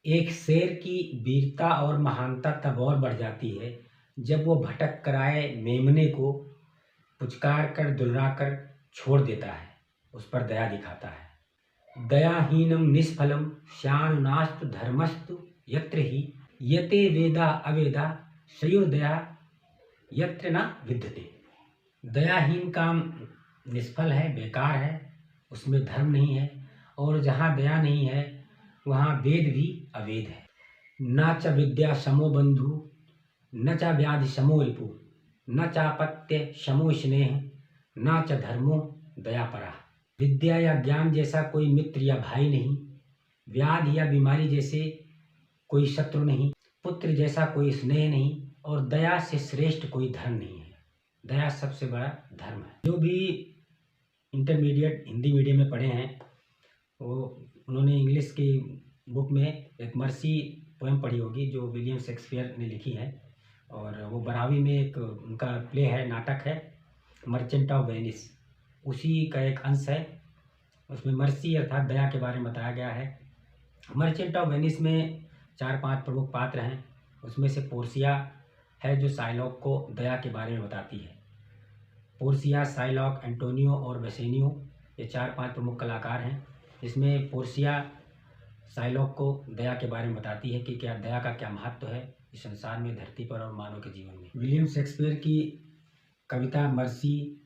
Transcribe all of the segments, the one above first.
एक शेर की वीरता और महानता तब और बढ़ जाती है जब वो भटक कर आए मेमने को पुचकार कर दुलरा कर छोड़ देता है, उस पर दया दिखाता है। दयाहीनम निष्फलम श्यानुनास्तु धर्मस्तु यत्र ही यते वेदा अवेदा सयुर्दया यत्र न विद्यते। दयाहीन काम निष्फल है, बेकार है, उसमें धर्म नहीं है, और जहाँ दया नहीं है वहाँ वेद भी अवेद है। न च विद्या समो बंधु न च व्याधि समो रिपु न चापत्य समो स्नेह न च धर्मो दया परा। विद्या या ज्ञान जैसा कोई मित्र या भाई नहीं, व्याधि या बीमारी जैसे कोई शत्रु नहीं, पुत्र जैसा कोई स्नेह नहीं, और दया से श्रेष्ठ कोई धर्म नहीं है। दया सबसे बड़ा धर्म है। जो भी इंटरमीडिएट हिंदी मीडियम में पढ़े हैं वो उन्होंने इंग्लिश की बुक में एक मर्सी पोएम पढ़ी होगी जो विलियम शेक्सपियर ने लिखी है, और वो बरावी में एक उनका प्ले है, नाटक है मर्चेंट ऑफ वेनिस, उसी का एक अंश है। उसमें मर्सी अर्थात दया के बारे में बताया गया है। मर्चेंट ऑफ वेनिस में 4-5 प्रमुख पात्र हैं। उसमें से पोर्सिया है जो साइलॉक को दया के बारे में बताती है। पोर्सिया, साइलॉक, एंटोनियो और बेसेनियो ये 4-5 प्रमुख कलाकार हैं। इसमें पोर्सिया साइलॉक को दया के बारे में बताती है कि क्या दया का क्या महत्व है इस संसार में, धरती पर और मानव के जीवन में। विलियम शेक्सपियर की कविता मर्सी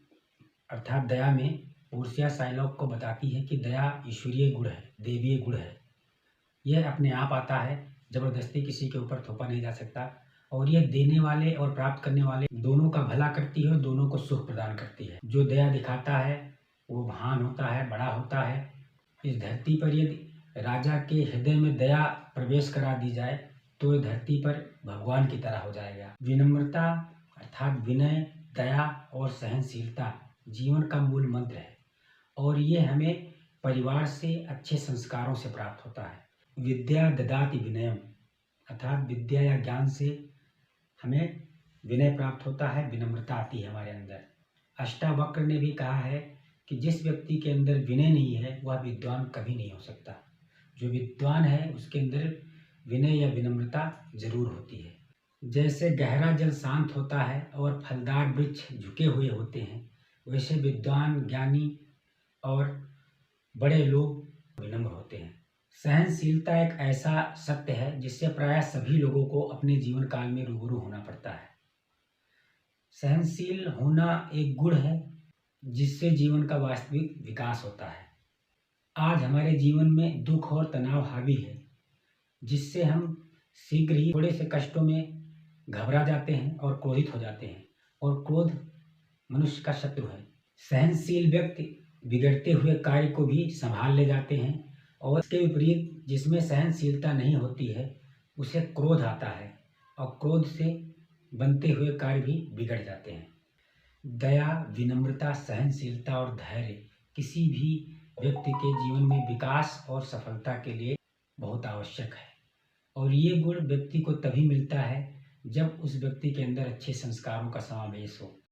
अर्थात दया में पोर्सिया साइलॉक को बताती है कि दया ईश्वरीय गुण है, देवीय गुण है। यह अपने आप आता है, जबरदस्ती किसी के ऊपर थोपा नहीं जा सकता, और यह देने वाले और प्राप्त करने वाले दोनों का भला करती है और दोनों को सुख प्रदान करती है। जो दया दिखाता है वो महान होता है, बड़ा होता है। इस धरती पर यदि राजा के हृदय में दया प्रवेश करा दी जाए तो यह धरती पर भगवान की तरह हो जाएगा। विनम्रता अर्थात विनय, दया और सहनशीलता जीवन का मूल मंत्र है, और ये हमें परिवार से अच्छे संस्कारों से प्राप्त होता है। विद्या ददाति विनयम अर्थात विद्या या ज्ञान से हमें विनय प्राप्त होता है, विनम्रता आती है हमारे अंदर। अष्टावक्र ने भी कहा है कि जिस व्यक्ति के अंदर विनय नहीं है वह विद्वान कभी नहीं हो सकता। जो विद्वान है उसके अंदर विनय या विनम्रता जरूर होती है। जैसे गहरा जल शांत होता है और फलदार वृक्ष झुके हुए होते हैं, वैसे विद्वान, ज्ञानी और बड़े लोग विनम्र होते हैं। सहनशीलता एक ऐसा सत्य है जिससे प्रायः सभी लोगों को अपने जीवन काल में रूबरू होना पड़ता है। सहनशील होना एक गुण है जिससे जीवन का वास्तविक विकास होता है। आज हमारे जीवन में दुख और तनाव हावी है, जिससे हम शीघ्र ही थोड़े से कष्टों में घबरा जाते हैं और क्रोधित हो जाते हैं, और क्रोध मनुष्य का शत्रु है। सहनशील व्यक्ति बिगड़ते हुए कार्य को भी संभाल ले जाते हैं, और इसके विपरीत जिसमें सहनशीलता नहीं होती है उसे क्रोध आता है, और क्रोध से बनते हुए कार्य भी बिगड़ जाते हैं। दया, विनम्रता, सहनशीलता और धैर्य किसी भी व्यक्ति के जीवन में विकास और सफलता के लिए बहुत आवश्यक है, और ये गुण व्यक्ति को तभी मिलता है जब उस व्यक्ति के अंदर अच्छे संस्कारों का समावेश हो।